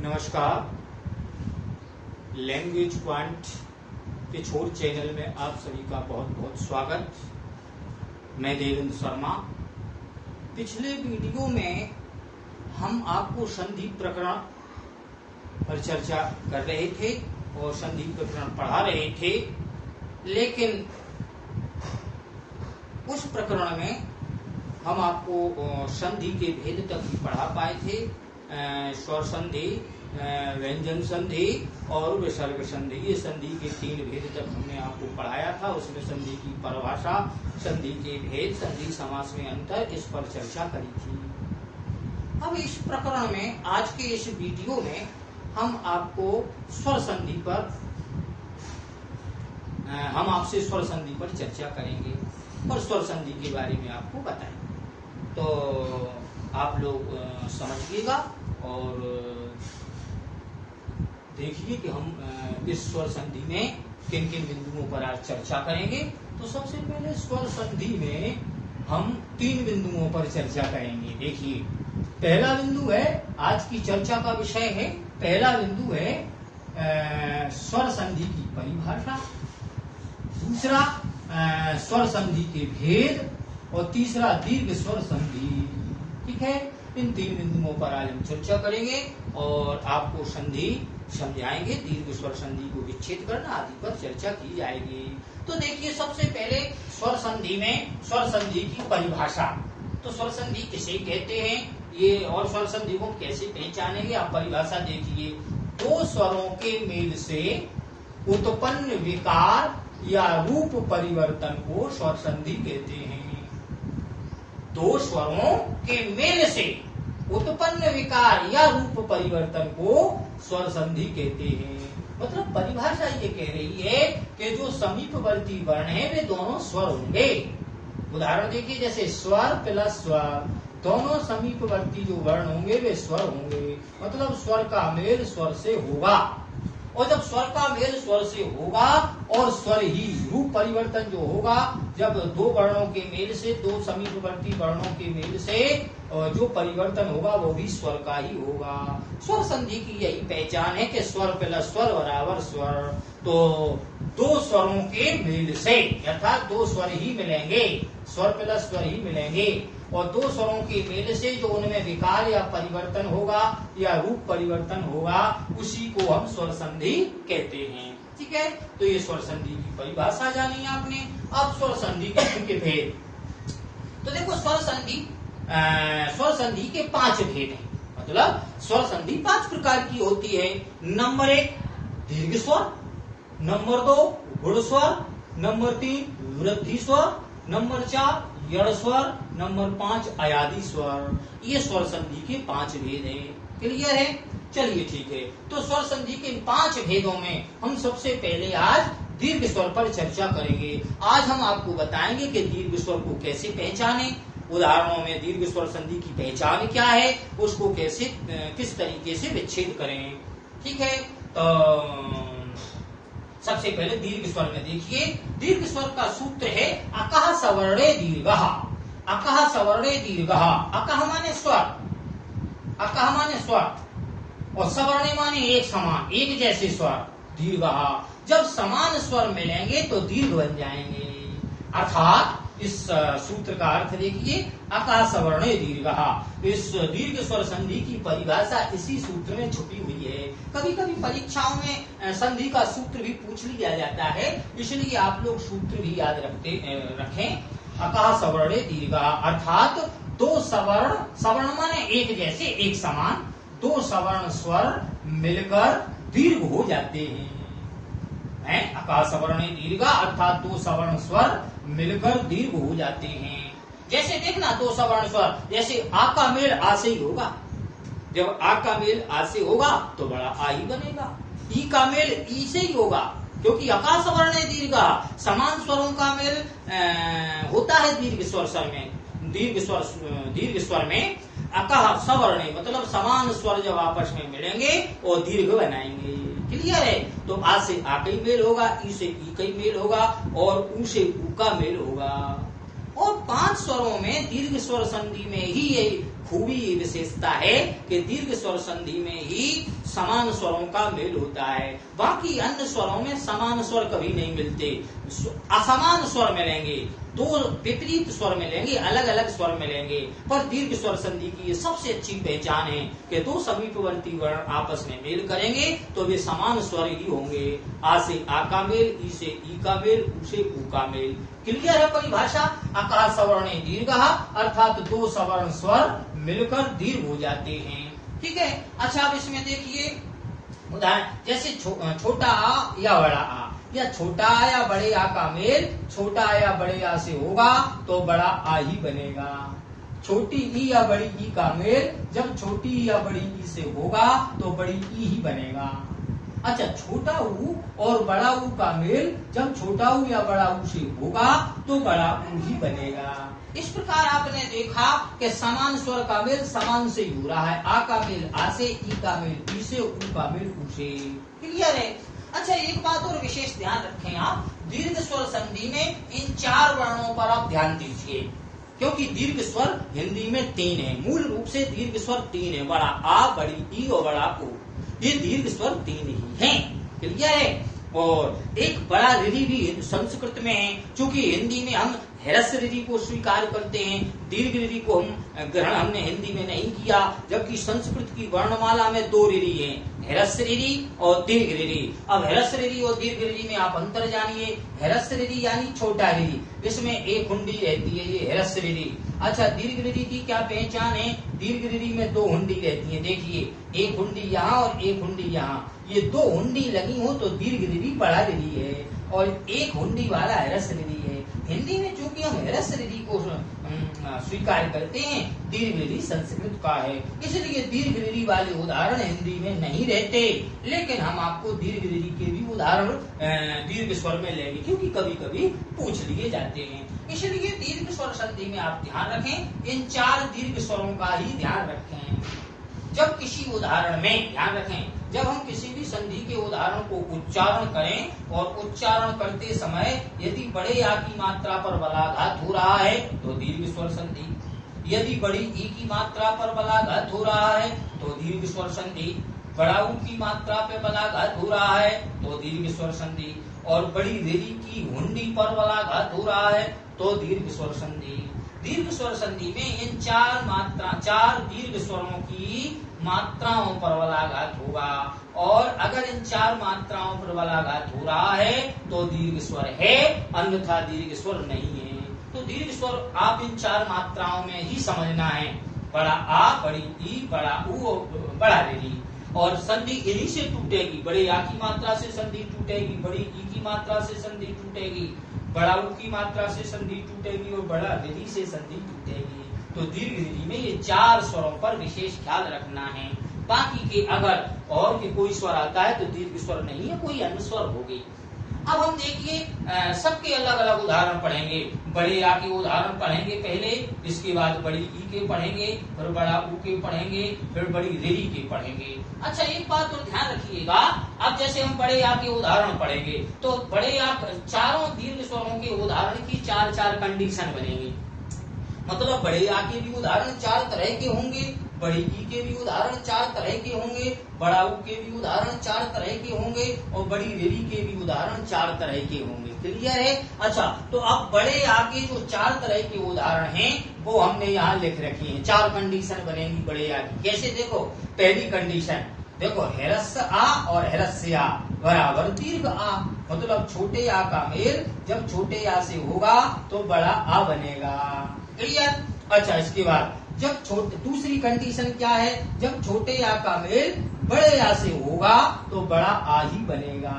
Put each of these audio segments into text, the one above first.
नमस्कार। Language point के छोर चैनल में आप सभी का बहुत बहुत स्वागत। मैं देवेंद्र शर्मा। पिछले वीडियो में हम आपको संधि प्रकरण पर चर्चा कर रहे थे और संधि प्रकरण पढ़ा रहे थे, लेकिन उस प्रकरण में हम आपको संधि के भेद तक ही पढ़ा पाए थे। स्वर संधि, व्यंजन संधि और विसर्ग संधि, ये संधि के 3 भेद तक हमने आपको पढ़ाया था। उसमें संधि की परिभाषा, संधि के भेद, संधि समास में अंतर, इस पर चर्चा करी थी। अब इस प्रकरण में, आज के इस वीडियो में हम आपको स्वर संधि पर हम आपसे स्वर संधि पर चर्चा करेंगे और स्वर संधि के बारे में आपको बताएंगे। तो आप लोग समझिएगा और देखिए कि हम इस स्वर संधि में किन किन बिंदुओं पर आज चर्चा करेंगे। तो सबसे पहले स्वर संधि में हम 3 बिंदुओं पर चर्चा करेंगे। देखिए, पहला बिंदु है, आज की चर्चा का विषय है, पहला बिंदु है स्वर संधि की परिभाषा, दूसरा स्वर संधि के भेद और तीसरा दीर्घ स्वर संधि। ठीक है, इन 3 बिंदुओं पर आज हम चर्चा करेंगे और आपको संधि समझाएंगे। दीर्घ स्वर संधि को विच्छेद करना आदि पर चर्चा की जाएगी। तो देखिए, सबसे पहले स्वर संधि में स्वर संधि की परिभाषा। तो स्वर संधि किसे कहते हैं ये और स्वर संधि को कैसे पहचानेंगे, आप परिभाषा देखिए। 2 स्वरों के मेल से उत्पन्न विकार या रूप परिवर्तन को स्वर संधि कहते हैं। 2 स्वरों के मेल से उत्पन्न विकार या रूप परिवर्तन को स्वर संधि कहते हैं। मतलब परिभाषा ये कह रही है कि जो समीपवर्ती वर्ण है वे दोनों स्वर होंगे। उदाहरण देखिए, जैसे स्वर प्लस स्वर, दोनों समीपवर्ती जो वर्ण होंगे वे स्वर होंगे। मतलब स्वर का मेल स्वर से होगा, और जब स्वर का मेल स्वर से होगा और स्वर ही रूप परिवर्तन जो होगा, जब 2 वर्णों के मेल से, 2 समीपवर्ती वर्णों के मेल से जो परिवर्तन होगा वो भी स्वर का ही होगा। स्वर संधि की यही पहचान है कि स्वर प्लस स्वर बराबर स्वर। तो 2 स्वरों के मेल से, अर्थात 2 स्वर ही मिलेंगे, स्वर प्लस स्वर ही मिलेंगे, और 2 स्वरों के मेल से जो उनमें विकार या परिवर्तन होगा या रूप परिवर्तन होगा, उसी को हम स्वर संधि कहते हैं। ठीक है, तो ये स्वर संधि की परिभाषा जानी आपने। अब स्वर संधि के भेद। तो देखो, स्वर संधि के 5 भेद हैं। मतलब स्वर संधि 5 प्रकार की होती है। नंबर 1 दीर्घ स्वर, नंबर 2 गुण स्वर, नंबर 3 वृद्धि स्वर, नंबर 4 यड़ स्वर, नंबर 5 अयादि स्वर। ये स्वर संधि के 5 भेद हैं। क्लियर है? चलिए ठीक है। तो स्वर संधि के 5 भेदों में हम सबसे पहले आज दीर्घ स्वर पर चर्चा करेंगे। आज हम आपको बताएंगे कि दीर्घ स्वर को कैसे पहचाने, उदाहरणों में दीर्घ स्वर संधि की पहचान क्या है, उसको कैसे किस तरीके से विच्छेद करें। ठीक है, तो सबसे पहले दीर्घ स्वर में देखिए, दीर्घ स्वर का सूत्र है अकः सवर्णे दीर्घः। अकः सवर्णे दीर्घः। अकः माने स्वर, अकः माने स्वर, और सवर्णे माने एक समान, एक जैसे स्वर। दीर्घः, जब समान स्वर मिलेंगे तो दीर्घ बन जाएंगे। अर्थात इस सूत्र का अर्थ देखिए, अकः सवर्णे दीर्घः। इस दीर्घ स्वर संधि की परिभाषा इसी सूत्र में छुपी हुई है। कभी कभी परीक्षाओं में संधि का सूत्र भी पूछ लिया जाता है, इसलिए आप लोग सूत्र भी याद रखें। अकः सवर्णे दीर्घः अर्थात 2 सवर्ण, सवर्ण माने एक जैसे, एक समान, 2 सवर्ण स्वर मिलकर दीर्घ हो जाते हैं। अकः सवर्णे दीर्घः अर्थात 2 सवर्ण स्वर मिलकर दीर्घ हो जाते हैं। जैसे देखना, 2 सवर्ण स्वर, जैसे आ का मेल आ से ही होगा। जब आ का मेल आ से होगा तो बड़ा आ ही बनेगा। ई का मेल ई से ही होगा, क्योंकि अकः सवर्णे दीर्घः, समान स्वरों का मेल होता है दीर्घ स्वर में। दीर्घ स्वर में अकः सवर्णे मतलब समान स्वर जब आपस में मिलेंगे और दीर्घ बनाएंगे। क्लियर है? तो आ से आ का ही मेल होगा, ई से ई का ही मेल होगा, और ऊ से ऊ का मेल होगा। और 5 स्वरों में दीर्घ स्वर संधि में ही ये खूबी ये विशेषता है कि दीर्घ स्वर संधि में ही समान स्वरों का मेल होता है। बाकी अन्य स्वरों में समान स्वर कभी नहीं मिलते, असमान स्वर मिलेंगे, दो विपरीत स्वर मिलेंगे, अलग अलग स्वर मिलेंगे। पर दीर्घ स्वर संधि की ये सबसे अच्छी पहचान है कि दो समीपवर्ती वर्ण आपस में मेल करेंगे तो वे समान स्वर ही होंगे। आ से आ का मेल, ई से ई का मेल, उ से उ का मेल। क्लियर है परिभाषा? अकार सवर्णे दीर्घ अर्थात दो सवर्ण स्वर मिलकर दीर्घ हो जाते हैं। ठीक है। अच्छा, अब इसमें देखिए उदाहरण, जैसे छोटा आ या बड़ा आ, या छोटा आ या बड़े आ का मेल छोटा आ या बड़े आ से होगा तो बड़ा आ ही बनेगा। छोटी ई या बड़ी ई का मेल जब छोटी ई या बड़ी ई से होगा तो बड़ी ई ही बनेगा। अच्छा, छोटा ऊ और बड़ा ऊ का मेल जब छोटा ऊ या बड़ा ऊ से होगा तो बड़ा ऊ ही बनेगा। इस प्रकार आपने देखा कि समान स्वर का मेल समान से ही हो रहा है। आ का मेल आ से, ई का मेल ई से, उ का मेल उ से। क्लियर है? अच्छा, एक बात और विशेष ध्यान रखें आप, दीर्घ स्वर संधि में इन चार वर्णों पर आप ध्यान दीजिए, क्योंकि दीर्घ स्वर हिंदी में तीन है। मूल रूप से दीर्घ स्वर तीन है, बड़ा आ, बड़ी ई और बड़ा उ। ये दीर्घ स्वर तीन ही हैं। क्लियर है? और एक बड़ा ऋरी भी संस्कृत में है, चूंकि हिंदी में हम ह्रस्व ऋरी को स्वीकार करते हैं, दीर्घ ऋरी को हम ग्रहण हमने हिंदी में नहीं किया, जबकि संस्कृत की वर्णमाला में दो ऋरी हैं, ह्रस्व ऋरी और दीर्घ ऋरी। अब ह्रस्व ऋरी और दीर्घ ऋरी में आप अंतर जानिए। ह्रस्व ऋरी यानी छोटा ऋरी, इसमें एक हुंडी रहती है, ये ह्रस्व ऋरी। अच्छा, दीर्घ ऋरी की क्या पहचान है? दीर्घ ऋरी में दो हुंडी रहती है। देखिए, एक हुंडी यहाँ और एक हुंडी यहाँ, ये दो हुंडी लगी हो तो दीर्घ ऋरी बड़ा ऋरी है, और एक हुंडी वाला ह्रस्व ऋरी है। हिंदी में चूंकि हम ह्रस्व ऋरी को स्वीकार करते हैं, दीर्घ ऋरी संस्कृत का है, इसलिए दीर्घ ऋरी वाले उदाहरण हिंदी में नहीं रहते। लेकिन हम आपको दीर्घ ऋरी के भी उदाहरण दीर्घ स्वर में लेंगे, क्योंकि कभी कभी पूछ लिए जाते हैं। इसलिए दीर्घ स्वर संधि में आप ध्यान रखें, इन चार दीर्घ स्वरों का ही ध्यान रखें। जब किसी उदाहरण में ध्यान रखें, जब हम किसी भी संधि के उदाहरण को उच्चारण करें और उच्चारण करते समय यदि बड़े आ की मात्रा पर बलाघात हो रहा है तो दीर्घ स्वर संधि, यदि बड़ी ई की मात्रा पर बलाघात हो रहा है तो दीर्घ स्वर संधि, बड़ा ऊ की मात्रा पर बलाघात हो रहा है तो दीर्घ स्वर संधि, और बड़ी ऋरी की हुंडी पर बलाघात हो रहा है तो दीर्घ स्वर संधि। दीर्घ स्वर संधि में इन चार दीर्घ स्वरों की मात्राओं पर बलाघात होगा, और अगर इन चार मात्राओं पर बलाघात हो रहा है तो दीर्घ स्वर है, अन्यथा दीर्घ स्वर नहीं है। तो दीर्घ स्वर आप इन चार मात्राओं में ही समझना है, बड़ा आ, बड़ी ई, बड़ा ऊ, बड़ा ऋरी। और संधि इन्हीं से टूटेगी, बड़े आ की मात्रा से संधि टूटेगी, बड़ी ई की मात्रा से संधि टूटेगी, बड़ा ऊ की मात्रा से संधि टूटेगी, और बड़ा ऋरी से संधि टूटेगी। तो दीर्घ ऋरी में ये चार स्वरों पर विशेष ख्याल रखना है। बाकी के अगर और के कोई स्वर आता है तो दीर्घ स्वर नहीं है, कोई अन्य स्वर होगी। अब हम देखिए सबके अलग अलग उदाहरण पढ़ेंगे। बड़े आ के उदाहरण पढ़ेंगे पहले, इसके बाद बड़ी ई के पढ़ेंगे, फिर बड़ा ऊ के पढ़ेंगे, फिर बड़ी ऋरी के पढ़ेंगे। अच्छा, एक बात तो ध्यान रखिएगा, अब जैसे हम बड़े आ के उदाहरण पढ़ेंगे तो बड़े आ चारों दीर्घ स्वरों के उदाहरण की चार चार कंडीशन बनेगी। मतलब बड़े आ के भी उदाहरण चार तरह के होंगे, बड़ी ई के भी उदाहरण चार तरह के होंगे, बड़ा ऊ के भी उदाहरण चार तरह के होंगे, और बड़ी ऋरी के भी उदाहरण चार तरह के होंगे। क्लियर है? अच्छा, तो अब बड़े आ के जो चार तरह के उदाहरण हैं वो हमने यहाँ लिख रखी हैं। चार कंडीशन बनेगी बड़े आ की। कैसे? देखो, पहली कंडीशन देखो, ह्रस्व आ और ह्रस्व आ बराबर दीर्घ आ, मतलब छोटे आ का मेल जब छोटे आ से होगा तो बड़ा आ बनेगा। क्लियर? अच्छा, इसके बाद जब दूसरी कंडीशन क्या है? जब छोटे आ का मेल बड़े आ से होगा तो बड़ा आ ही बनेगा।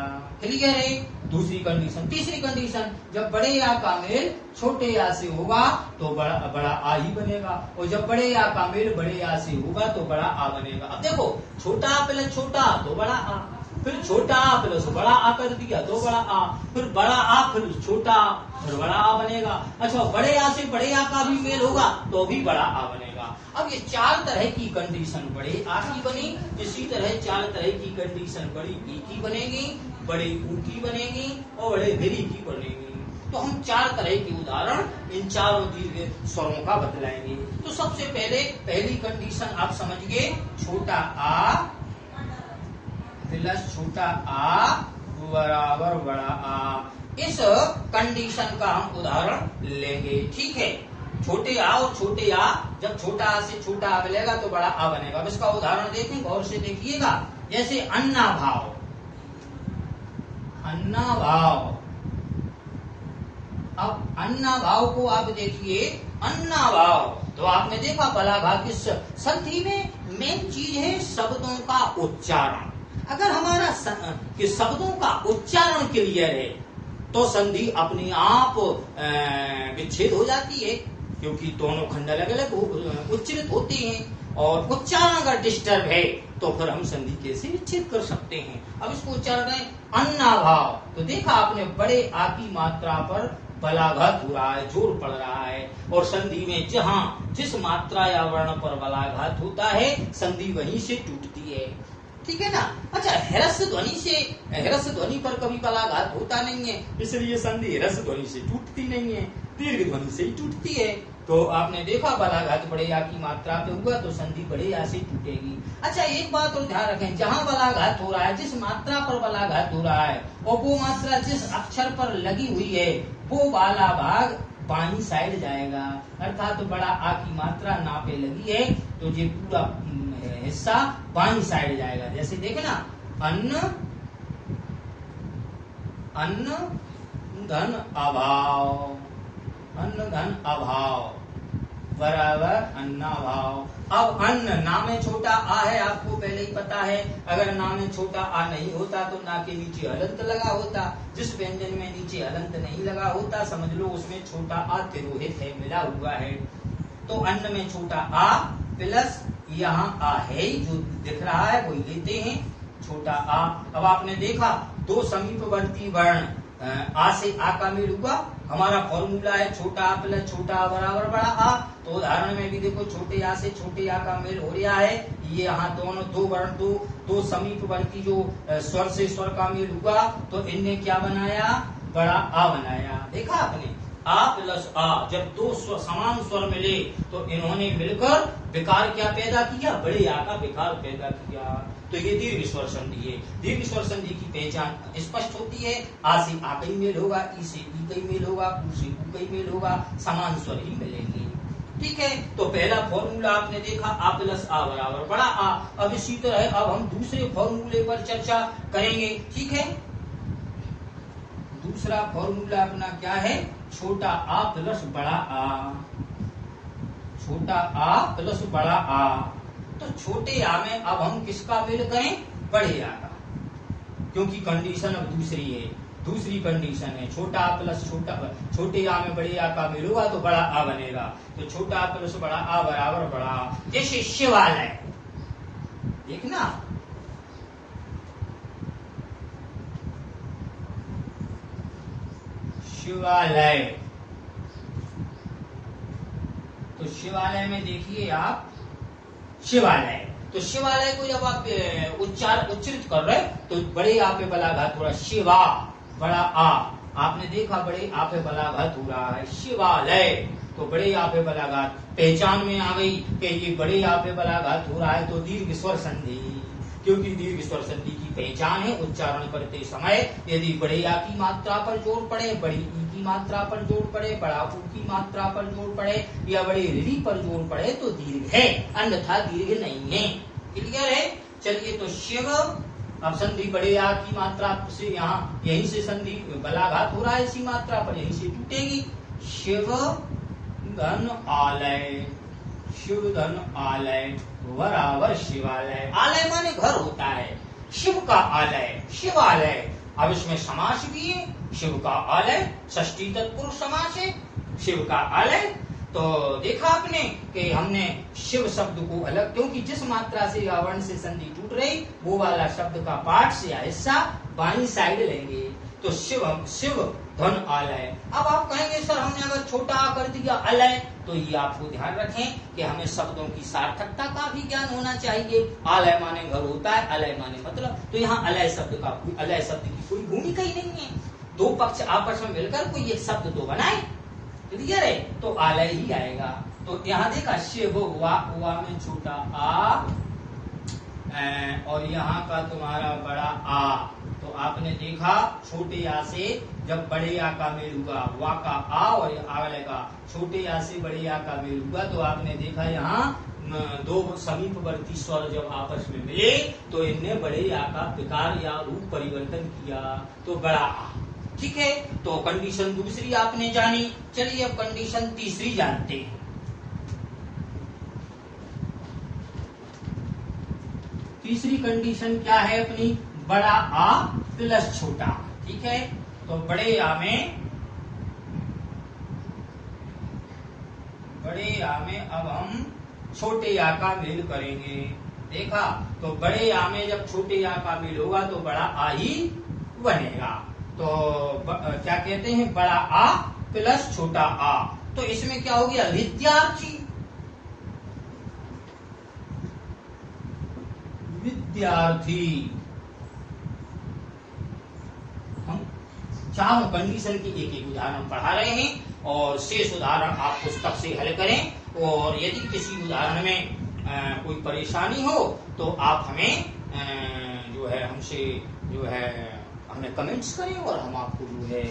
क्लियर है? दूसरी कंडीशन। तीसरी कंडीशन, जब बड़े आ का मेल छोटे आ से होगा तो बड़ा आ ही बनेगा, और जब बड़े आ का मेल बड़े आ से होगा तो बड़ा आ बनेगा। अब देखो, छोटा आ पहले छोटा तो बड़ा आ, फिर छोटा आ प्लस बड़ा आ कर दिया तो बड़ा आ, फिर बड़ा आ फिर छोटा फिर बड़ा आ बनेगा। अच्छा, बड़े आ से बड़े आ का भी मेल होगा तो भी बड़ा आ बनेगा। अब ये चार तरह की कंडीशन बड़े आ की बनी, इसी तरह चार तरह की कंडीशन बड़ी ई की बनेगी, बड़े ऊ की बनेगी और बड़े ऋरी की बनेगी। तो हम 4 तरह के उदाहरण इन चारों दीर्घ स्वरों का बतलाएंगे। तो सबसे पहली कंडीशन आप समझ गए, छोटा आ प्लस छोटा आ बराबर बड़ा आ। इस कंडीशन का हम उदाहरण लेंगे, ठीक है। छोटे आ और छोटे आ, जब छोटा आ से छोटा आ मिलेगा तो बड़ा आ बनेगा। अब इसका उदाहरण देखें, गौर से देखिएगा। जैसे अन्ना भाव, अन्ना भाव। अब अन्ना भाव को आप देखिए, अन्ना भाव तो आपने देखा बलाघात इस संधि में मेन चीज है शब्दों का उच्चारण। अगर हमारा कि शब्दों का उच्चारण क्लियर है तो संधि अपने आप विच्छेद हो जाती है, क्योंकि दोनों खंड अलग अलग उच्चरित होते हैं। और उच्चारण अगर डिस्टर्ब है तो फिर हम संधि कैसे विच्छेद कर सकते हैं। अब इसको उच्चारण है अन्ना भाव, तो देखा आपने बड़े आ की मात्रा पर बलाघात हो रहा है, जोर पड़ रहा है। और संधि में जहां जिस मात्रा या वर्ण पर बलाघात होता है संधि वहीं से टूटती है, ठीक है ना। अच्छा, ह्रस्व ध्वनि पर कभी बलाघात होता नहीं है, इसलिए संधि ह्रस्व ध्वनि से टूटती नहीं है, दीर्घ ध्वनि से ही टूटती है। तो आपने देखा बलाघात बड़े आ की मात्रा पे हुआ तो संधि बड़े आ से टूटेगी। अच्छा, एक बात और ध्यान रखें, जहां बलाघात हो रहा है, जिस मात्रा पर बलाघात हो रहा है और वो मात्रा जिस अक्षर पर लगी हुई है वो वाला भाग बाईं साइड जाएगा। अर्थात तो बड़ा आ की मात्रा ना पे लगी है तो ये पूरा हिस्सा बाईं साइड जाएगा। जैसे देखे ना, अन्न अन्न धन अभाव, अन्न धन अभाव बराबर अन्ना भाव। अब अन्न ना में छोटा आ है, आपको पहले ही पता है। अगर ना में छोटा आ नहीं होता तो ना के नीचे हलंत लगा होता। जिस व्यंजन में नीचे हलंत नहीं लगा होता समझ लो उसमें छोटा आ तिरोहित है, मिला हुआ है। तो अन्न में छोटा आ प्लस यहाँ आ है जो दिख रहा है वही लेते हैं, छोटा आ। अब आपने देखा दो समीपवर्ती वर्ण आ से आ का मेल हुआ, हमारा फॉर्मूला है छोटा आ प्लस छोटा आ बराबर बड़ा आ। तो उदाहरण में भी देखो छोटे आ से छोटे आ का मेल हो रहा है। ये यहाँ दोनों दो वर्ण दो समीपवर्ती जो स्वर से स्वर का मेल हुआ तो इनने क्या बनाया, बड़ा आ बनाया। देखा आपने, आ प्लस आ, जब दो समान स्वर मिले तो इन्होंने मिलकर विकार क्या पैदा किया, बड़े आ का विकार पैदा किया। तो ये दीर्घ स्वर संधि है। दीर्घ स्वर संधि की पहचान स्पष्ट होती है, आ से आ का ही मेल होगा, ई से ई का ही मेल होगा, उ से उ का ही मेल होगा, समान स्वर ही मिलेंगे, ठीक है। तो पहला फॉर्मूला आपने देखा आ प्लस आ बराबर बड़ा आ। अब इसी तरह अब हम दूसरे फॉर्मूले पर चर्चा करेंगे, ठीक है। दूसरा फॉर्मूला अपना क्या है, छोटा आ प्लस बड़ा आ, छोटा आ प्लस बड़ा आ। तो छोटे आ में अब हम किसका मेल करें, बड़े आ का, क्योंकि कंडीशन अब दूसरी है। दूसरी कंडीशन है छोटा आ प्लस छोटे आ में बड़े आ का मेल होगा तो बड़ा आ बनेगा। तो छोटा आ प्लस बड़ा आ बराबर बड़ा आ। जैसे शिवालय, देखना शिवालय, तो शिवालय में देखिए आप शिवालय, तो शिवालय को जब आप उच्चरित कर रहे तो बड़े आ पे बलाघात हो रहा है, शिवा बड़ा आ। आपने देखा बड़े आ पे बलाघात हो रहा है, शिवालय, तो बड़े आ पे बलाघात पहचान में आ गई कि ये बड़े आ पे बलाघात हो रहा है तो दीर्घ स्वर संधि, क्योंकि दीर्घ स्वर संधि की पहचान है उच्चारण करते समय यदि बड़े आ की मात्रा पर जोर पड़े, बड़ी ई की मात्रा पर जोर पड़े, बड़ा ऊ की मात्रा पर जोर पड़े या बड़े री पर जोर पड़े तो दीर्घ है, अन्यथा दीर्घ नहीं है। क्लियर है। चलिए, तो शिव, अब संधि बड़े आ की मात्रा से यहाँ यहीं से संधि बलाघात हो रहा है, इसी मात्रा पर यहीं से टूटेगी। शिव धन आलय, शिव धन आलय बराबर शिवालय। आलय माने घर होता है, शिव का आलय शिवालय। अब इसमें समास भी है, शिव का आलय षष्ठी तत्पुरुष समास है, शिव का आलय। तो देखा आपने कि हमने शिव शब्द को अलग, क्योंकि जिस मात्रा से या वर्ण से संधि टूट रही वो वाला शब्द का पार्ट से या हिस्सा बाईं साइड लेंगे। तो शिव धन आलय। अब आप कहेंगे सर हमने अगर छोटा आ कर दिया अलय, तो ये आपको ध्यान रखें कि हमें शब्दों की सार्थकता का भी ज्ञान होना चाहिए। आलय माने घर होता है, अलय माने मतलब, तो यहाँ अलय शब्द की कोई भूमिका ही नहीं है। दो पक्ष आपस में मिलकर कोई एक शब्द तो बनाए, क्लियर है, तो आलय ही आएगा। तो यहाँ देखा शिव वा में छोटा आ और यहाँ का तुम्हारा बड़ा आ, तो आपने देखा छोटे आ से जब बड़े आ का मेल हुआ, वा का आ और आलय का छोटे आ से बड़े आ का मेल हुआ, तो आपने देखा यहाँ दो समीपवर्ती स्वर जब आपस में मिले तो इनने बड़े आ का विकार या रूप परिवर्तन किया, तो बड़ा आ। ठीक है, तो कंडीशन दूसरी आपने जानी। चलिए अब कंडीशन तीसरी जानते हैं। तीसरी कंडीशन क्या है अपनी, बड़ा आ प्लस छोटा। ठीक है, तो बड़े आ में अब हम छोटे आ का मेल करेंगे। देखा, तो बड़े आ में जब छोटे आ का मेल होगा तो बड़ा आ ही बनेगा। तो क्या कहते हैं, बड़ा आ प्लस छोटा आ, तो इसमें क्या हो गया, विद्यार्थी। विद्यार्थी हम चारों कंडीशन की एक एक उदाहरण पढ़ा रहे हैं और शेष उदाहरण आप पुस्तक से हल करें। और यदि किसी उदाहरण में कोई परेशानी हो तो आप हमें जो है हमसे जो है हमें कमेंट्स करें और हम आपको जो है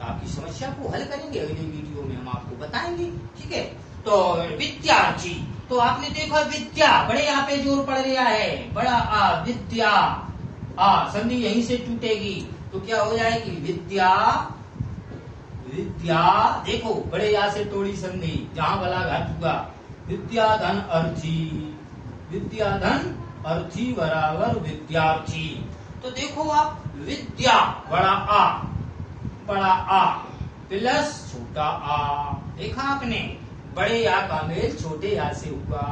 आपकी समस्या को हल करेंगे। अगले वीडियो में हम आपको बताएंगे। ठीक है, तो विद्यार्थी, तो आपने देखा विद्या बड़े आ पे जोर पड़ गया है, बड़ा आ विद्या, आ संधि यहीं से टूटेगी तो क्या हो जाएगी, विद्या। विद्या देखो बड़े आ से तोड़ी संधि, जहां बला घात हुआ, विद्या धन अर्थी, विद्या धन अर्थी बराबर विद्यार्थी। तो देखो आप विद्या बड़ा आ प्लस छोटा आ, देखा आपने, बड़े आ का मेल छोटे आ से हुआ,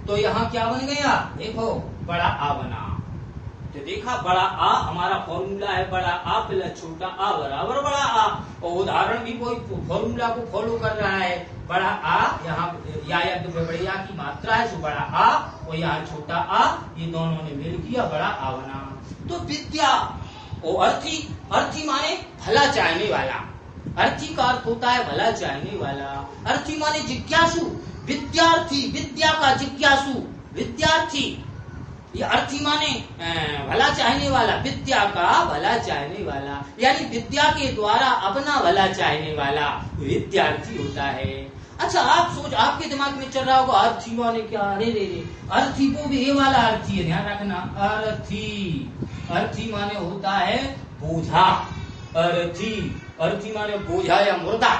तो यहाँ क्या बन गया, देखो बड़ा आ बना। तो देखा बड़ा आ हमारा फॉर्मूला है, बड़ा आ प्लस छोटा आ बराबर बड़ा आ, और उदाहरण भी कोई फॉर्मूला को फॉलो कर रहा है। बड़ा आ यहाँ या बड़े आ की मात्रा है, तो बड़ा आ और यहाँ छोटा आ, ये दोनों ने मिल किया बड़ा आ बना। तो विद्या और अर्थी, अर्थी माने भला चाहने वाला, अर्थी का अर्थ होता है भला चाहने वाला। अर्थी माने जिज्ञासु, विद्यार्थी विद्या का जिज्ञासु विद्यार्थी, ये अर्थी माने भला चाहने वाला, विद्या का भला चाहने वाला, यानी विद्या के द्वारा अपना भला चाहने वाला विद्यार्थी होता है। अच्छा, आपके दिमाग में चल रहा होगा अर्थी माने क्या, अरे रे अर्थी को भी ये वाला अर्थी है, ध्यान रखना। अर्थी माने होता है बोझा, अर्थी माने बोझा या मुर्दा,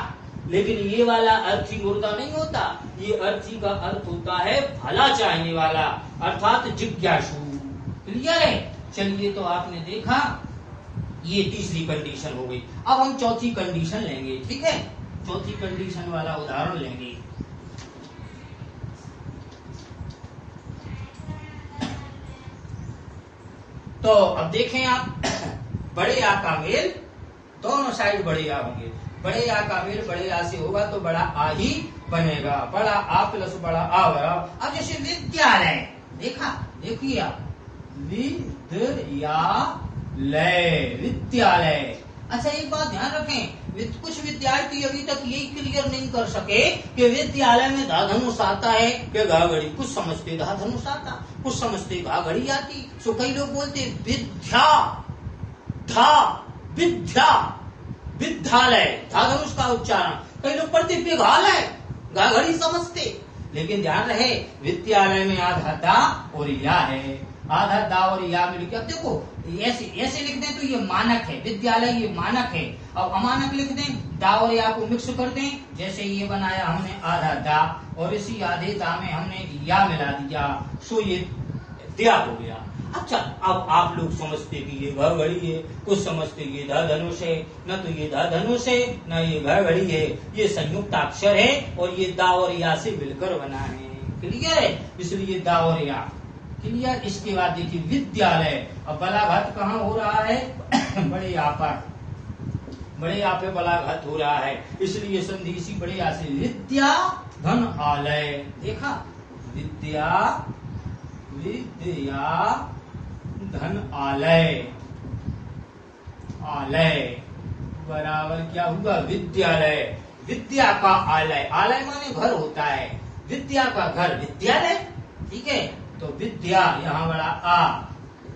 लेकिन ये वाला अर्थी मुर्दा नहीं होता, ये अर्थी का अर्थ होता है भला चाहने वाला अर्थात जिज्ञासु। क्लियर है? चलिए, तो आपने देखा ये तीसरी कंडीशन हो गई। अब हम चौथी कंडीशन लेंगे। ठीक है, चौथी कंडीशन वाला उदाहरण लेंगे। तो अब देखें आप, बड़े आ का मेल, दोनों साइड बड़े आ होंगे, बड़े आ का मेल बड़े आ से होगा तो बड़ा आ ही बनेगा, बड़ा आ प्लस बड़ा आ बराबर। अब जैसे विद्यालय, देखिए आप, विद्यालय। अच्छा, एक बात ध्यान रखें, कुछ विद्यार्थी अभी तक यही क्लियर नहीं कर सके कि विद्यालय में धा धनुष आता है कि घा घड़ी। कुछ समझते धा धनुष आता, कुछ समझते घा घड़ी आती। सो कई लोग बोलते विद्या विद्यालय, धा धनुष का उच्चारण। कई लोग पढ़ते विद्यालय, घा घड़ी समझते। लेकिन ध्यान रहे, विद्यालय में आधा दा और या है, आधा दा और या मिल के। अब देखो ऐसे लिख दें तो ये मानक है, विद्यालय ये मानक है। अब अमानक लिख दें, दा और या को मिक्स कर दें, जैसे ये बनाया हमने आधा दा और इसी आधे दा में हमने या मिला दिया, सो ये दिया हो गया। अच्छा, अब आप लोग समझते कि ये घ घड़ी है, कुछ समझते ये धा धनुष है, न तो ये धा धनुष है न ये घ घड़ी है, ये संयुक्त अक्षर है और ये दा और या से मिलकर बना है। क्लियर है? इसलिए दा और या क्लियर। इसके बाद देखिए विद्यालय, अब बलाघात कहाँ हो रहा है, बड़े आ पर, बड़े आ पे बलाघात हो रहा है, इसलिए संधि इसी बड़े आ से, विद्या धन आलय। देखा, विद्या धन आलय, बराबर क्या हुआ, विद्यालय। विद्या का आलय, आलय माने घर होता है, विद्या का घर विद्यालय। ठीक है, तो विद्या यहाँ बड़ा आ,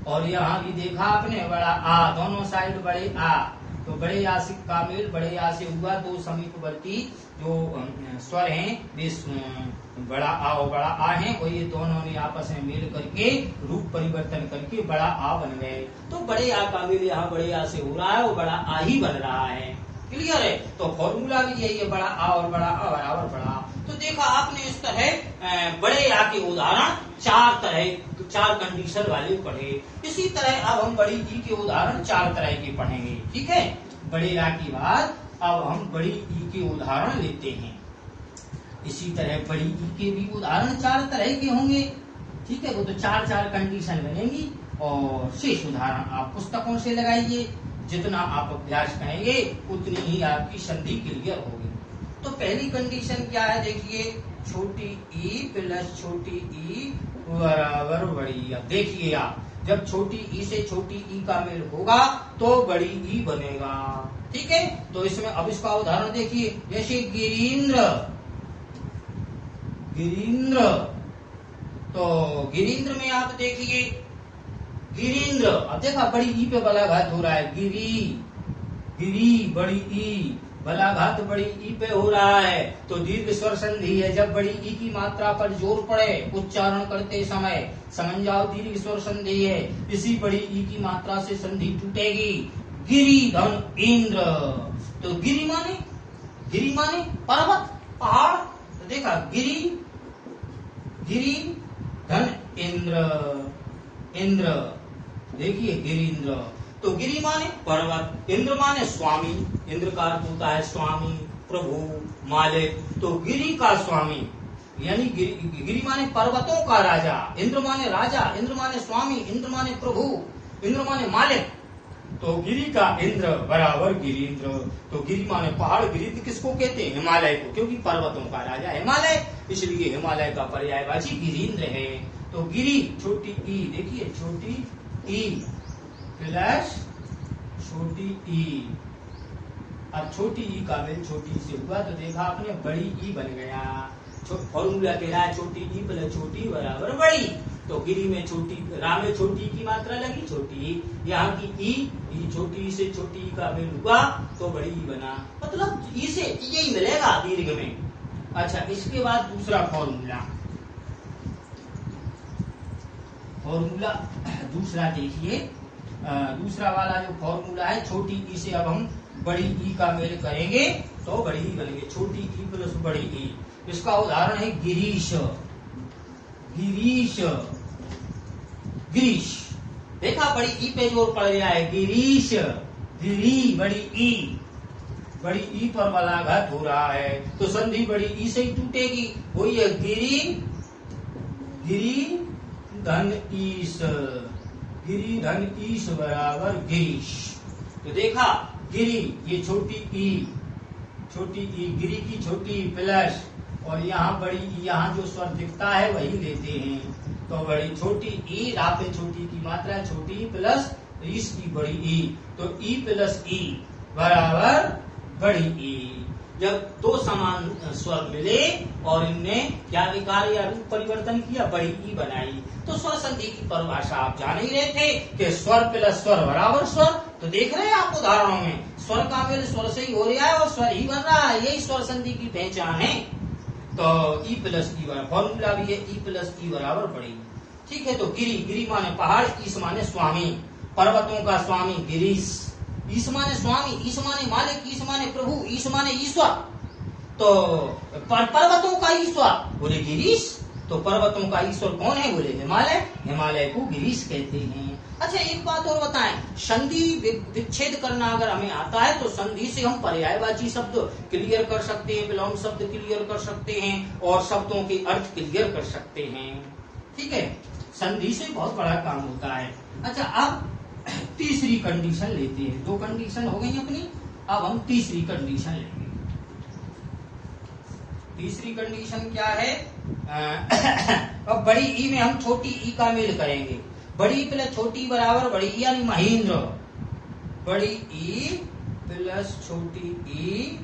और यहाँ भी देखा आपने बड़ा आ, दोनों साइड बड़े आ। तो बड़े आ से का मेल बड़े आ से हुआ, दो समीपवर्ती जो स्वर हैं वे बड़ा आ और बड़ा आ हैं, और ये दोनों ने आपस में मेल करके रूप परिवर्तन करके बड़ा आ बन गए। तो बड़े आ का मेल यहाँ बड़े आ से हो रहा है और बड़ा आ ही बन रहा है। क्लियर है, तो फॉर्मूला भी यही है, बड़ा आ और बड़ा आ बराबर बड़ा। तो देखा आपने इस तरह बड़े आ के उदाहरण चार कंडीशन वाले पढ़े। इसी तरह अब हम बड़ी ई के उदाहरण 4 तरह के पढ़ेंगे। ठीक है, बड़े आ के बाद अब हम बड़ी ई के उदाहरण लेते हैं। इसी तरह बड़ी ई के भी उदाहरण 4 तरह के होंगे। ठीक है, वो तो 4 कंडीशन बनेंगी, और शेष उदाहरण आप पुस्तकों से लगाइए। जितना आप अभ्यास करेंगे उतनी ही आपकी संधि क्लियर होगी। तो पहली कंडीशन क्या है, देखिए, छोटी ई प्लस छोटी ई बराबर बड़ी। अब देखिए आप, जब छोटी ई से छोटी ई का मेल होगा तो बड़ी ई बनेगा। ठीक है, तो इसमें अब इसका उदाहरण देखिए, जैसे गिरीन्द्र, गिरीन्द्र, तो गिरीन्द्र में आप देखिए गिरीन्द्र, अब देखा बड़ी ई पे बलाघात हो रहा है, गिरी, गिरी बड़ी ई, बलाघात बड़ी ई पे हो रहा है, तो दीर्घ स्वर संधि है। जब बड़ी ई की मात्रा पर जोर पड़े उच्चारण करते समय, समझ जाओ दीर्घ स्वर संधि है, इसी बड़ी ई की मात्रा से संधि टूटेगी। गिरी धन इंद्र, तो गिरी माने पर्वत पहाड़। तो देखा गिरी, गिरी धन इंद्र, इंद्र, देखिए गिरीन्द्र, तो गिरी माने पर्वत, इंद्र माने स्वामी, इंद्र का अर्थ होता है स्वामी, प्रभु, मालिक। तो गिरी का स्वामी यानी गिरी माने पर्वतों का राजा, इंद्र माने राजा, इंद्र माने स्वामी, इंद्र माने प्रभु, इंद्र माने मालिक। तो गिरी का इंद्र बराबर गिरीन्द्र। तो गिरी माने पहाड़, गिरीन्द्र किसको कहते हैं, हिमालय को, क्योंकि पर्वतों का राजा हिमालय, इसलिए हिमालय का पर्यायवाची गिरीन्द्र है। तो गिरी छोटी ई, देखिए छोटी ई प्लस छोटी ई। अब छोटी ई का मेल छोटी से हुआ, तो देखा आपने बड़ी ई बन गया। फॉर्मूला कह रहा है छोटी ई प्लस छोटी बराबर बड़ी। तो गिरी में छोटी, रा में छोटी की मात्रा लगी, छोटी, यहाँ की ई छोटी से छोटी ई का मेल हुआ तो बड़ी ई बना, मतलब ई से यही मिलेगा दीर्घ में। अच्छा, इसके बाद दूसरा फॉर्मूला, फॉर्मूला दूसरा देखिए, दूसरा वाला जो फॉर्मूला है, छोटी ई से अब हम बड़ी ई का मेल करेंगे तो बड़ी ई बनेगी, छोटी ई प्लस बड़ी ई। इसका उदाहरण है गिरीश, गिरीश, गिरीश, देखा बड़ी ई पे जोर पड़ गया है, गिरीश, गिरी बड़ी ई, बड़ी ई पर बलाघात हो रहा है, तो संधि बड़ी ई से ही टूटेगी, वही है गिरी, गिरी धन ईश, गिरी धन ईश बराबर गिरीश। तो देखा गिरी, ये छोटी ई, गिरी की छोटी प्लस, और यहाँ बड़ी ई, यहाँ जो स्वर दिखता है वही लेते हैं। तो बड़ी छोटी ई, रा पे छोटी की मात्रा छोटी प्लस ईश की बड़ी ई, तो ई प्लस ई बराबर बड़ी ई। जब दो समान स्वर मिले और इनने क्या विकार या रूप परिवर्तन किया, बड़ी ई बनाई। तो स्वर संधि की परिभाषा आप जान ही रहे थे कि स्वर प्लस स्वर बराबर स्वर। तो देख रहे हैं आप उदाहरणों में, स्वर का मेल स्वर से ही हो रहा है और स्वर ही बन रहा है, यही स्वर संधि की पहचान है। तो ई प्लस ई बराबर, फॉर्मूला भी है ई प्लस ई बराबर बड़ी। ठीक है, तो गिरी, गिरी माने पहाड़, ईश माने स्वामी, पर्वतों का स्वामी गिरीश, ईश माने स्वामी, ईश माने मालिक, ईश माने प्रभु, ईश माने ईश्वर। तो पर्वतों का ईश्वर बोले गिरीश, तो पर्वतों का ईश्वर कौन है, बोले हिमालय, हिमालय को गिरीश कहते हैं। अच्छा, एक बात और बताएं, संधि विच्छेद करना अगर हमें आता है तो संधि से हम पर्यायवाची शब्द क्लियर कर सकते हैं, विलोम शब्द क्लियर कर सकते हैं, और शब्दों के अर्थ क्लियर कर सकते हैं। ठीक है, संधि से बहुत बड़ा काम होता है। अच्छा, अब तीसरी कंडीशन लेते हैं, 2 कंडीशन हो गई अपनी, अब हम तीसरी कंडीशन लेंगे। तीसरी कंडीशन क्या है, अब बड़ी ई में हम छोटी ई का मेल करेंगे, बड़ी प्लस छोटी बराबर बड़ी ई, यानी महेंद्र, बड़ी ई प्लस छोटी ई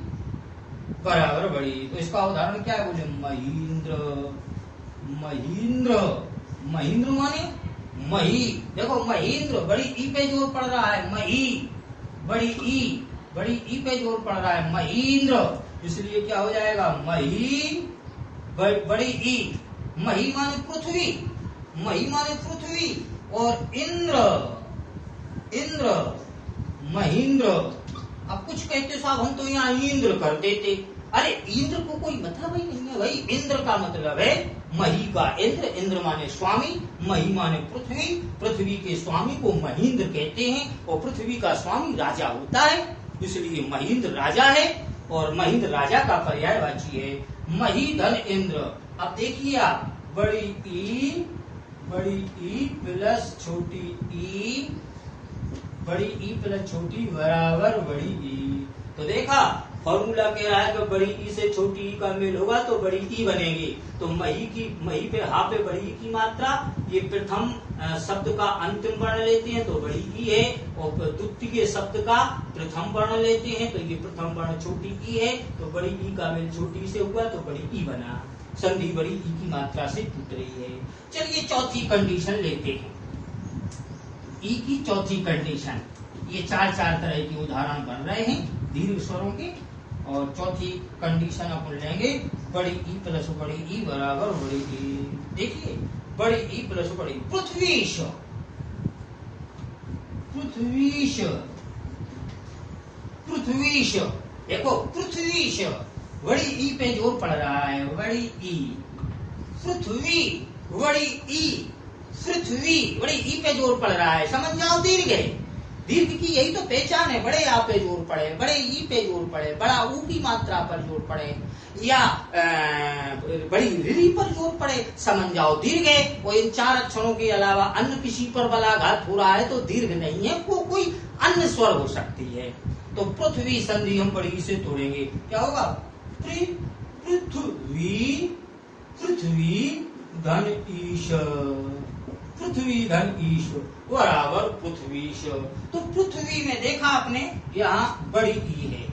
बराबर बड़ी। तो इसका उदाहरण क्या है, बोले महेंद्र। महेंद्र, महेंद्र माने मही। देखो महेंद्र बड़ी ई पे जोर पड़ रहा है, मही बड़ी ई पे जोर पड़ रहा है, महेंद्र। इसलिए क्या हो जाएगा, मही बड़ी ई। मही माने पृथ्वी, मही माने पृथ्वी। और इंद्र, इंद्र महेंद्र। अब कुछ कहते साहब हम तो यहाँ इंद्र कर देते। अरे इंद्र को कोई मतलब ही नहीं है भाई। इंद्र का मतलब है मही का इंद्र, इंद्र माने स्वामी, मही माने पृथ्वी। पृथ्वी के स्वामी को महेंद्र कहते हैं और पृथ्वी का स्वामी राजा होता है, इसलिए महेंद्र राजा है। और महेंद्र राजा का पर्यायवाची है मही धन इंद्र। अब देखिए आप, बड़ी ई प्लस छोटी ई, बड़ी ई प्लस छोटी बराबर बड़ी ई। तो देखा फॉर्मूला कह रहा है कि बड़ी ई से छोटी ई का मेल होगा तो बड़ी ई बनेगी। तो मही पे हा पे बड़ी ई की मात्रा, ये प्रथम शब्द का अंतिम वर्ण लेते हैं तो बड़ी ई है, और द्वितीय शब्द का प्रथम वर्ण लेते हैं तो ये प्रथम वर्ण छोटी ई है। तो बड़ी ई का मेल छोटी से हुआ तो बड़ी ई बना। संधि बड़ी ई की मात्रा से टूट रही है। चलिए चौथी कंडीशन लेते हैं, ई की चौथी कंडीशन। ये चार तरह के उदाहरण बन रहे हैं दीर्घ स्वरों के। और चौथी कंडीशन अपन लेंगे, बड़ी ई प्लस बड़ी ई बराबर बड़ी ई। देखिए बड़ी ई प्लस बड़ी, पृथ्वीश, पृथ्वीश, पृथ्वीश। देखो पृथ्वीश बड़ी ई पे जोर पड़ रहा है, बड़ी ई। पृथ्वी बड़ी ई, पृथ्वी बड़ी ई पे जोर पड़ रहा है। समझ जाओ दीर्घ है, दीर्घ की यही तो पहचान है। बड़े आ पे जोर पड़े, बड़े ई पे जोर पड़े, बड़ा ऊ की मात्रा पर जोर पड़े, या बड़ी री पर जोर पड़े, समझ जाओ दीर्घ है। और इन चार अक्षरों के अलावा अन्य किसी पर बलाघात हो रहा है तो दीर्घ नहीं है, वो कोई अन्य स्वर हो सकती है। तो पृथ्वी संधि हम बड़ी से तोड़ेंगे, क्या होगा, पृथ्वी, पृथ्वी धन ईश, पृथ्वी धन ईश बराबर पृथ्वीश। तो पृथ्वी में देखा आपने यहाँ बड़ी ई है,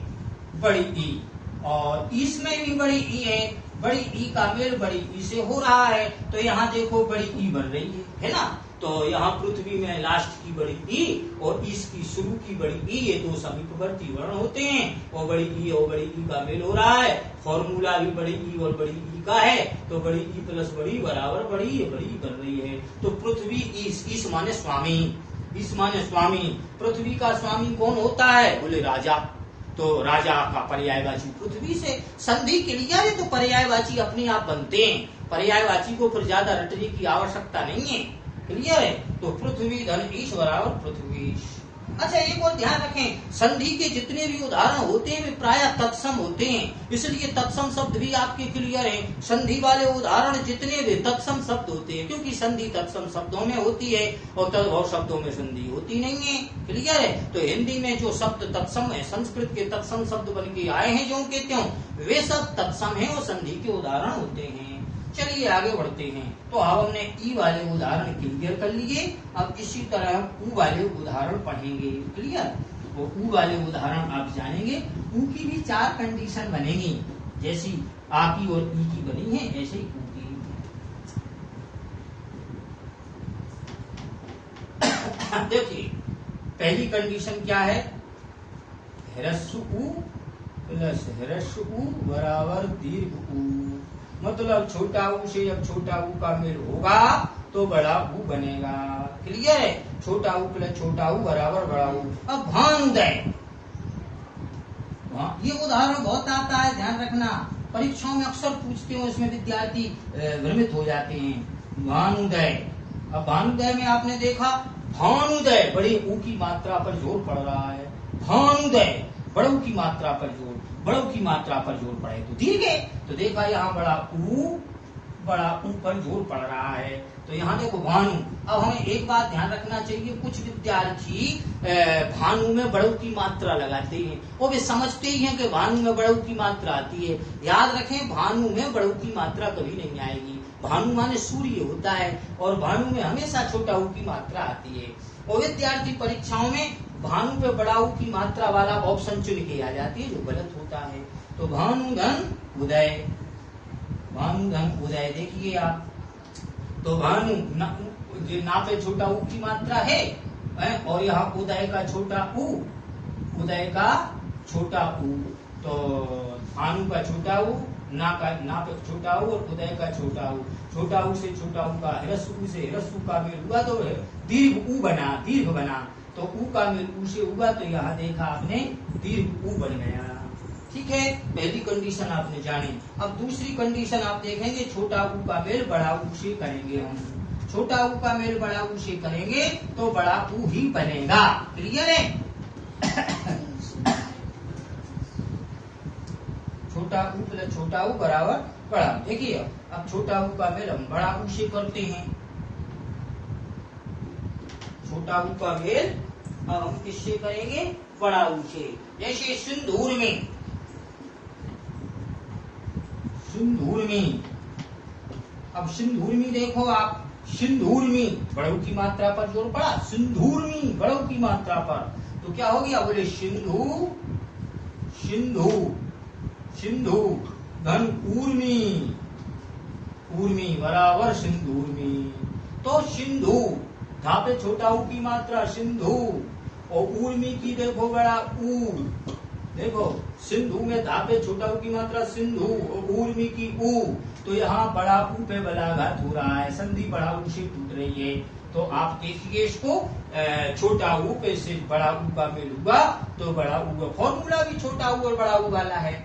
बड़ी ई, और इसमें भी बड़ी ई है। बड़ी ई का मेल बड़ी ई से हो रहा है तो यहाँ देखो बड़ी ई बन रही है ना। तो यहाँ पृथ्वी में लास्ट की बड़ी ई और इसकी शुरू की बड़ी ई, ये दो समीपवर्ती वर्ण होते हैं। और बड़ी ई और बड़ी ई का मेल हो रहा है। फॉर्मूला भी बड़ी ई और बड़ी ई का है, तो बड़ी ई प्लस बड़ी बराबर बड़ी ई बन रही है। तो पृथ्वी इस माने स्वामी, इस माने स्वामी। पृथ्वी का स्वामी कौन होता है, बोले राजा। तो राजा का पर्यायवाची पृथ्वी से। संधि क्रिया है तो पर्यायवाची अपने आप बनते हैं, पर्यायवाची को फिर ज्यादा रटने की आवश्यकता नहीं है। क्लियर है। तो पृथ्वी धन ईश बराबर पृथ्वी। अच्छा एक और ध्यान रखें, संधि के जितने भी उदाहरण होते हैं वे प्रायः तत्सम होते हैं, इसलिए तत्सम शब्द भी आपके क्लियर है। संधि वाले उदाहरण जितने भी तत्सम शब्द होते हैं, क्योंकि संधि तत्सम शब्दों में होती है और तद्भव शब्दों में संधि होती नहीं है। क्लियर है। तो हिंदी में जो शब्द तत्सम है, संस्कृत के तत्सम शब्द बन के आए हैं जो कहते हो, वे सब तत्सम है और संधि के उदाहरण होते हैं। चलिए आगे बढ़ते हैं। तो अब हमने ई वाले उदाहरण क्लियर कर लिए, अब इसी तरह ऊ वाले उदाहरण पढ़ेंगे। क्लियर। वो ऊ वाले उदाहरण आप जानेंगे। ऊ की भी चार कंडीशन बनेंगी, जैसी आ की और ई की बनी है ऐसे ही ऊ की। देखिए पहली कंडीशन क्या है, ह्रस्व ऊ प्लस ह्रस्व ऊ बराबर दीर्घ ऊ। मतलब छोटा ऊ से जब छोटा ऊ का मेल होगा तो बड़ा ऊ बनेगा। क्लियर है। छोटा ऊ प्लस छोटा ऊ बराबर बड़ा ऊ। अब भानुदय, ये उदाहरण बहुत आता है, ध्यान रखना, परीक्षाओं में अक्सर पूछते हो, इसमें विद्यार्थी भ्रमित हो जाते हैं। भानुदय। अब भानुदय में आपने देखा, भानुदय बड़े ऊ की मात्रा पर जोर पड़ रहा है। भानुदय बड़ों की मात्रा पर जोर, बड़ों की मात्रा पर जोर पड़े तो दीर्घ है। तो देखा यहाँ बड़ा ऊ पर जोर पड़ रहा है। तो यहाँ देखो भानु। अब हमें एक बात ध्यान रखना चाहिए, कुछ विद्यार्थी भानु में बड़ों की मात्रा लगाते हैं और वे समझते ही हैं कि भानु में बड़ों की मात्रा आती है। याद रखें, भानु में बड़ों की मात्रा कभी नहीं आएगी। भानु माने सूर्य होता है और भानु में हमेशा छोटा ऊ की मात्रा आती है। और विद्यार्थी परीक्षाओं में भानु पे बड़ा ऊ की मात्रा वाला ऑप्शन चुन के आ जाती है, जो गलत होता है। तो भानु धन उदय, भानु धन उदय देखिए आप। तो भानु ना पे छोटा ऊ की मात्रा है और यहाँ उदय का छोटा ऊ, उदय का छोटा ऊ। तो भानु का छोटा ऊ, ना पे छोटा ऊ और उदय का छोटा ऊ। छोटा ऊ से छोटा ऊ का ह्रस्व ऊ से ह्रस्व ऊ का मेल हुआ तो दीर्घ ऊ बना, दीर्घ बना। तो ऊ का मेल ऊ से हुआ तो यहाँ देखा आपने दीर्घ ऊ बन गया। ठीक है, पहली कंडीशन आपने जानी। अब दूसरी कंडीशन आप देखेंगे, छोटा ऊ का मेल बड़ा ऊ से करेंगे हम। छोटा ऊ का मेल बड़ा ऊ से करेंगे तो बड़ा ऊ ही बनेगा। क्लियर है? छोटा ऊ प्लस छोटा ऊ बराबर बड़ा। देखिए अब छोटा ऊ का मेल हम बड़ा ऊ से करते हैं। छोटा ऊ का मेल अब हम किससे करेंगे? बड़ा ऊ से। जैसे सिंदूर में, सिंदूर में, अब सिंदूर में देखो आप, सिंदूर में बड़ों की मात्रा पर जोर पड़ा, सिंदूर में बड़ों की मात्रा पर, तो क्या हो गया? बोले सिंधु, सिंधु, सिंधु धन ऊर्मी, ऊर्मी बराबर सिंधूर्मी। तो सिंधु धा पे छोटा ऊ की मात्रा सिंधु और ऊर्मी की देखो बड़ा ऊ। देखो सिंधु में धा पे छोटा ऊ की मात्रा सिंधु और ऊर्मी की ऊ। तो यहाँ बड़ा ऊ पे बलाघात हो रहा है, संधि बड़ा ऊ से टूट रही है। तो आप देखिए इसको, छोटा ऊ पे से बड़ा ऊ का मेल हुआ तो बड़ा ऊ। फॉर्मूला भी छोटा ऊ और बड़ा ऊ वाला है।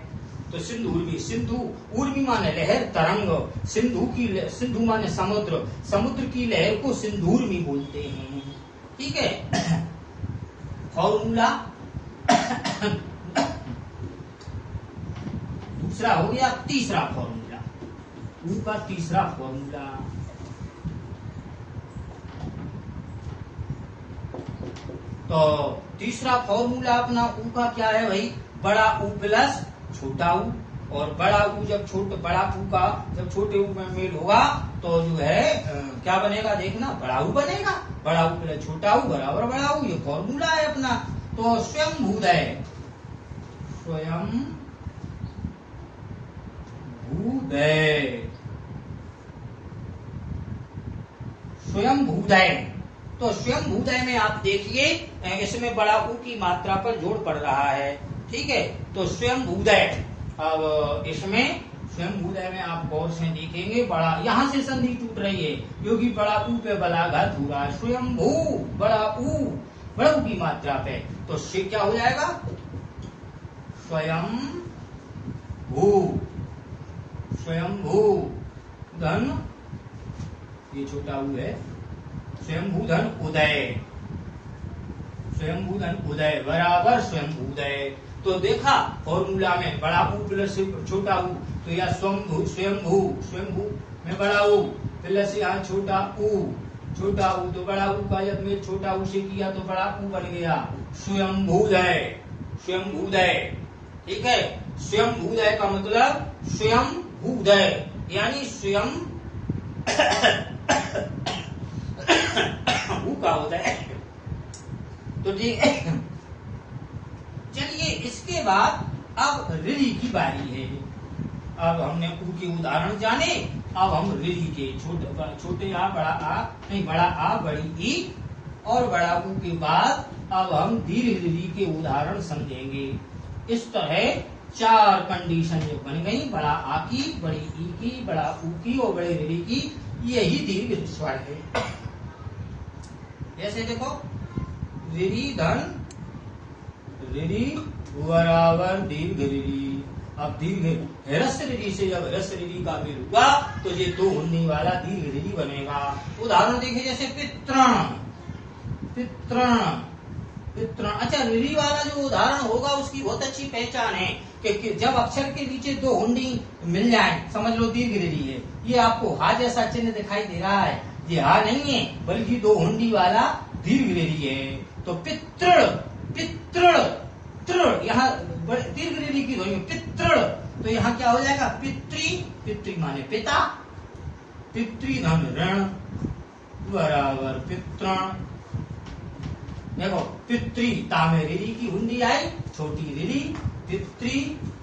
तो सिंधु उर्मी, सिंधु उर्मी माने लहर तरंग, सिंधु की सिंधु माने समुद्र, समुद्र की लहर को सिंधुर्मी बोलते हैं। ठीक है, फॉर्मूला दूसरा हो गया। तीसरा फॉर्मूला, ऊ का तीसरा फॉर्मूला, तो तीसरा फॉर्मूला अपना ऊ का क्या है भाई? बड़ा ऊ प्लस छोटा ऊ। और बड़ा ऊ जब बड़ा ऊ का जब छोटे ऊ में मेल होगा तो जो है क्या बनेगा? देखना, बड़ा ऊ बनेगा। बड़ा ऊ प्लस छोटा ऊ बराबर बड़ा ऊ, ये फॉर्मूला है अपना। तो स्वयं भूदय, स्वयं भूदय, स्वयं भूदय। तो स्वयं भूदय में आप देखिए इसमें बड़ा ऊ की मात्रा पर जोड़ पड़ रहा है। ठीक है, तो स्वयं भूदय, अब इसमें स्वयं भूदय में आप गौर से देखेंगे बड़ा, यहाँ से संधि टूट रही है क्योंकि बड़ा ऊ पे बलाघात हो रहा है। स्वयं भू बड़ा ऊ, बड़ा ऊ की मात्रा पे, तो से क्या हो जाएगा? स्वयं भू, स्वयं भू धन, ये छोटा ऊ है, स्वयं भू धन उदय, स्वयं भू धन उदय बराबर स्वयं भूदय। तो देखा फॉर्मूला में बड़ा ऊ प्लस छोटा ऊ, तो यह स्वयं भू में बड़ा ऊ प्लस यहाँ छोटा ऊ, छोटा ऊ तो बड़ा ऊ का जब मेल छोटा ऊ से किया तो बड़ा ऊ बन गया स्वयं भूदय, स्वयं भूदय। ठीक है, स्वयं भूदय का मतलब स्वयं भूदय यानी स्वयं ऊ का उदय। तो ठीक है, चलिए इसके बाद अब रिधि की बारी है। अब हमने ऊ के उदाहरण जाने, अब हम रिधि के छोटे आ बड़ा आ नहीं बड़ा आ बड़ी ई और बड़ा ऊ के बाद अब हम दीर्घ रिधि के उदाहरण समझेंगे। इस तरह चार कंडीशन जो बन गई, बड़ा आ की, बड़ी ई की, बड़ा ऊ की और बड़े रिधि की, यही दीर्घ स्वर है। जैसे देखो रिधि धन रिधि बराबर दीर्घ रिधि। अब दीर्घ ह्रस्व रिधि से जब ह्रस्व रिधि का मेल हुआ तो ये दो हुन्नी वाला दीर्घ रिधि बनेगा। उदाहरण देखिए जैसे पितृण, पितृण, पितृण। अच्छा, रिधि वाला जो उदाहरण होगा उसकी बहुत अच्छी पहचान है कि जब अक्षर के नीचे दो हुंडी मिल जाए, समझ लो दीर्घ रिधि है। ये आपको हा जैसा चिन्ह दिखाई दे रहा है, ये हा नहीं है बल्कि दो हुंडी वाला दीर्घ रिधि है। तो पितृण, पितृण, तृण, यहाँ दीर्घ रिधि की ध्वनि पितृण, तो यहाँ क्या हो जाएगा? पितृ, पितृ माने पिता, पितृ धन ऋण बराबर पितृण, देखो पितृ तामे रिरी की हुंडी आई, छोटी रिरी पितृ,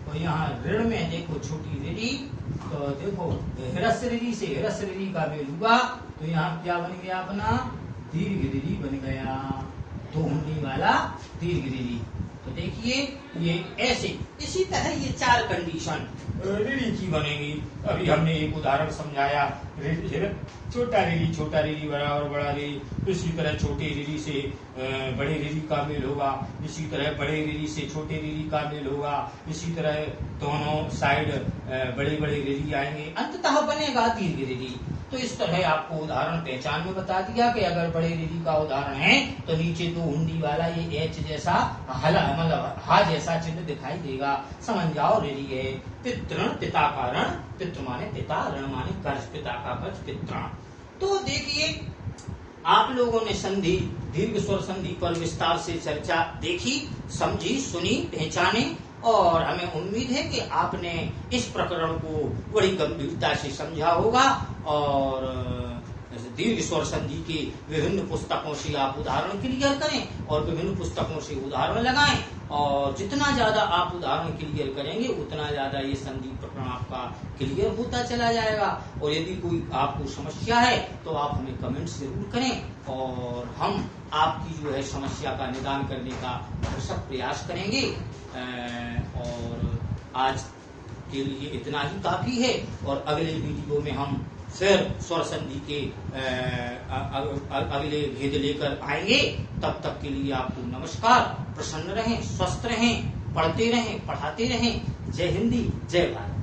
और यहाँ ऋण में देखो छोटी रिरी, तो देखो हिरस्य रिरी से हिरस्य रिरी का मेल हुआ, तो यहाँ क्या बन गया अपना दीर्घ रिरी बन गया, दो हुंडी वाला दीर्घ रिरी। तो देखिए ये ऐसे इसी तरह ये 4 कंडीशन रिरी की बनेगी। अभी हमने एक उदाहरण समझाया, छोटा रिरी बराबर बड़ा रिरी, इसी तरह छोटे रिरी से बड़े रिरी का मेल होगा, इसी तरह बड़े रिरी से छोटे रिरी का मेल होगा, इसी तरह दोनों साइड बड़े बड़े रिरी आएंगे, अंततः बनेगा दीर्घ रिरी। तो इस तरह आपको उदाहरण पहचान में बता दिया कि अगर बड़े रिरी का उदाहरण है तो नीचे 2 हुंडी वाला ये एच जैसा हला मतलब हा जैसा चिन्ह दिखाई देगा, समझ जाओ रिरी है। पितृण पिता का ऋण, पितृ माने पिता, ऋण माने कर्ज, पिता का कर्ज पितृण। तो देखिए आप लोगों ने संधि दीर्घ स्वर संधि पर विस्तार से चर्चा देखी, समझी, सुनी, पहचाने, और हमें उम्मीद है कि आपने इस प्रकरण को बड़ी गंभीरता से समझा होगा और दीर्घ स्वर संधि के विभिन्न पुस्तकों से आप उदाहरण क्लियर करें और विभिन्न पुस्तकों से उदाहरण लगाएं, और जितना ज्यादा आप उदाहरण क्लियर करेंगे उतना ज्यादा ये संधि प्रकरण आपका क्लियर होता चला जाएगा। और यदि कोई आपको समस्या है तो आप हमें कमेंट जरूर करें और हम आपकी जो है समस्या का निदान करने का भरसक प्रयास करेंगे। और आज के लिए इतना ही काफी है, और अगले वीडियो में हम फिर स्वर संधि के अगले भेद लेकर आएंगे। तब तक के लिए आपको नमस्कार, प्रसन्न रहें, स्वस्थ रहें, पढ़ते रहें, पढ़ाते रहें। जय हिंदी, जय भारत।